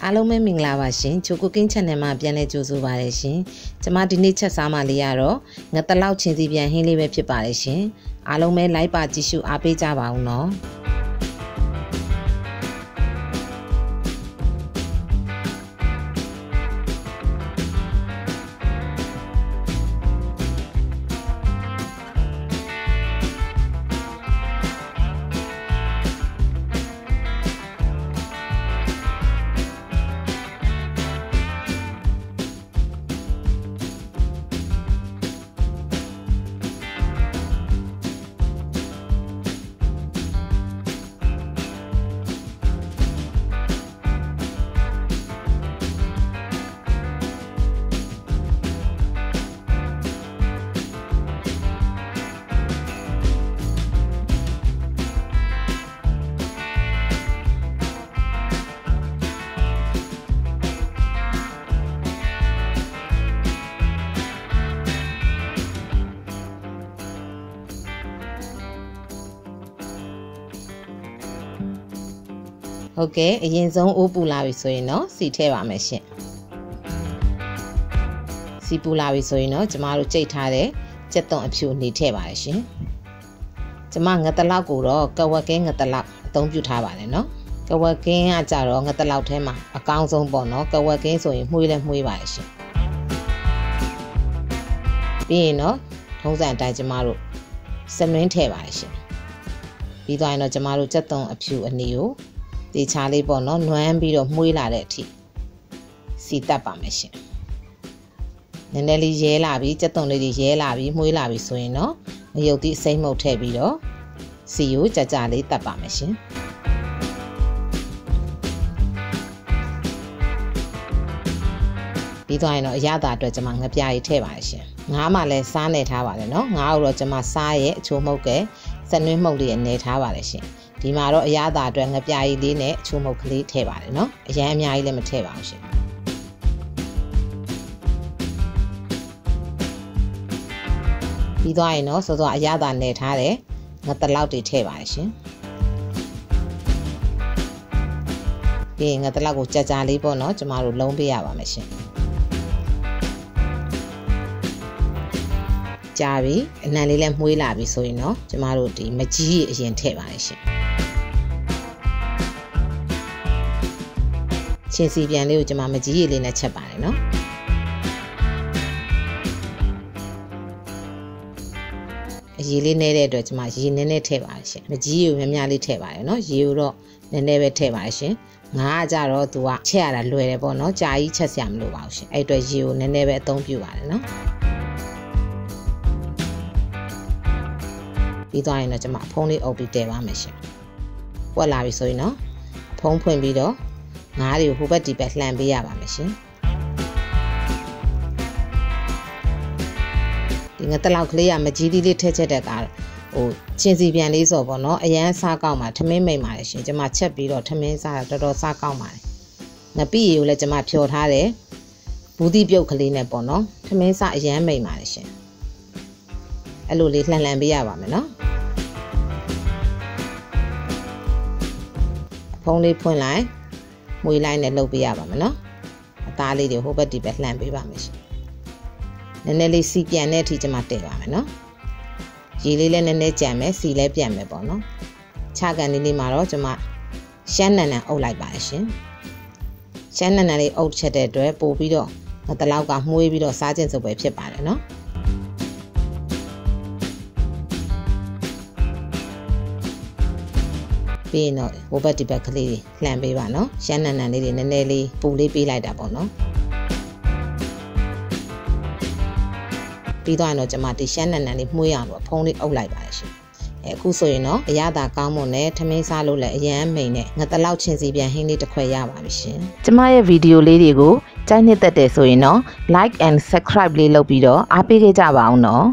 အားလုံးပဲမင်္ဂလာပါရှင်ချိုကိုကင်း channel မှာပြန်လည်ကြိုဆိုပါရရှင်ကျွန်မဒီနေ့ချက်စားမှလေးရတော့ငါတလောက်ချင်းစီပြန်ဟင်းလေးပဲဖြစ်ပါရရှင်အားလုံးပဲ like ပါကြည့်ရှုအားပေးကြပါဦးနော်ဟုတ်ကဲ့အရင်ဆုံးအိုးပူလာပြီဆိုရင်တော့စီထည့်ပါမယ်ရှင်စီပူလာပြီဆိုရင်တော့ကျမတို့ကြိတ်ထားတဲ့ကြက်သွန်အဖြူနေထည့်ပါရရှင်ကျမငါတလောက်ကိုတော့ကဝက်ကင်းငါတလောက်အသုံးပြုထားပါတယ်နော်ကဝက်ကင်းကကြတော့ငါတလောက်ထဲမှာအကောင်းဆုံးပေါ့နော်ကဝက်ကင်းဆိုရင်မှုလည်းမှုပါရရှင်ပြီးရင်တော့ထုံးစံအတိုင်းကျမတို့စနွင်းထည့်ပါရရှင်ပြီးသွားရင်တော့ကျမတို့ကြက်သွန်အဖြူအနီကိုဒီချာလေးပေါ့နော်နွမ်းပြီးတော့မှုေးလာတဲ့အထိစီတက်ပါမယ်ရှင်နည်းနည်းလေးရဲလာပြီးကြက်သွန်လေးတွေရဲလာပြီးမှုေးလာပြီးဆိုရင်တော့ငရုတ်သီးအစိမ်းမှုတ်ထည့်ပြီးတော့စီကိုကြကြလေးတက်ပါမယ်ရှင်ပြီးသွားရင်တော့အရသာအတွက်ကျွန်မငပြားကြီးထည့်ပါရရှင်ငါးမှလည်းစားနေထားပါတယ်နော်ငါးကိုတော့ကျွန်မစားရဲ့အချိုးမှုတ်ကဲစနွင်းမှုတ်လေးအနေထားပါတယ်ရှင်ဒီမှာတော့အရသာအတွက်ငပြားကြီးလေးနဲ့အချိုးမှုတ်ကလေးထည့်ပါတယ်နော်အရန်အများကြီးလည်းမထည့်ပါဘူးရှင်ပြီးသွားရင်တော့စောစောအရသာနယ်ထားတယ်ငတလောက်တွေထည့်ပါတယ်ရှင်ပြီးရင်ငတလောက်ကိုကြာကြာလေးပေါ့နော်ကျမတို့လုံးပေးရပါမယ်ရှင်ကြာပြီအနံလေးလည်းမှုေးလာပြီဆိုရင်တော့ကျမတို့ဒီမကြီးအရင်ထည့်ပါတယ်ရှင်ချင်းစီပြန်လေးကိုကျွန်မမကြီးရည်လေးနဲ့ချက်ပါတယ်နော်အရည်လေးနဲတဲ့အတွက်ကျွန်မရေနည်းနည်းထည့်ပါတယ်ရှင်မကြီးရည်ကိုများများလေးထည့်ပါတယ်နော်ရေကိုတော့နည်းနည်းပဲထည့်ပါတယ်ရှင်ငါကကြတော့သူကချက်ရတာလွယ်တယ်ပေါ့နော်ကြာကြီးချက်စရာမလိုပါဘူးရှင်အဲ့အတွက်ရေကိုနည်းနည်းပဲအသုံးပြုပါတယ်နော်ပြီးသွားရင်တော့ကျွန်မအဖုံးလေးအုပ်ပြီးတည်ပါမယ်ရှင်ပွက်လာပြီဆိုရင်တော့ဖုံးဖွင့်ပြီးတော့ငါးတွေကိုဟိုဘက်ဒီဘက်လှန်ပေးရပါမယ်ရှင်ဒီငါတလောက်ကလေးကမကြီးလေးထည့်ချက်တဲ့ကဟိုချင်းစီပြန်လေးဆိုပေါ့နော်အရန်စားကောက်မှာထမင်းမိတ်ပါတယ်ရှင်ကျွန်မချက်ပြီးတော့ထမင်းစားတော်တော်စားကောက်ပါတယ်ငပိရီကိုလည်းကျွန်မဖြော်ထားတယ်ဘူးတိပြုတ်ကလေးနဲ့ပေါ့နော်ထမင်းစားအရန်မိတ်ပါတယ်ရှင်အဲ့လိုလေးလှန်လှန်ပေးရပါမယ်နော်ဖုံးလေးဖွင့်လိုက်မွေးလိုက်နဲ့လှုပ်ပေးရပါမယ်နော်အသားလေးတွေဟိုဘက်ဒီဘက်လှန်ပေးပါမယ်ရှင်နည်းနည်းလေးစီပြန်တဲ့အထိကျွန်မတည်ပါမယ်နော်ရေလေးလည်းနည်းနည်းကြံမယ်စီလည်းပြန်မယ်ပေါ့နော်ခြာကန်လေးမှာတော့ကျွန်မရှမ်းနန်နန်အုပ်လိုက်ပါတယ်ရှင်ရှမ်းနန်နန်လေးအုပ်ချက်တဲ့အတွက်ပို့ပြီးတော့တလောက်ကမှုေးပြီးတော့စားခြင်းစုပ်ပဲဖြစ်ပါတယ်နော်ပြီးရင်တော့ဟိုဘက်ဒီဘက်ကလေးလှန်ပေးပါနော်ရှမ်းနန်နန်လေးတွေနည်းနည်းလေးပူလေးပေးလိုက်တာပေါ့နော်ပြီးတော့ကျွန်မဒီရှမ်းနန်နန်လေးမှုေးအောင်တော့ဖုံးလေးအုပ်လိုက်ပါတယ်ရှင်အခုဆိုရင်တော့အရသာကောင်းမွန်နဲ့ထမင်းစားလို့လည်းအရန်မိန်နဲ့ငါတလောက်ချင်းစီပြန်ဟင်းလေးတစ်ခွက်ရပါပြီရှင်ကျမရဲ့ဗီဒီယိုလေးတွေကိုကြိုက်နှစ်သက်တယ်ဆိုရင်တော့ like and subscribe လေးလုပ်ပြီးတော့အားပေးခဲ့ကြပါအောင်နော်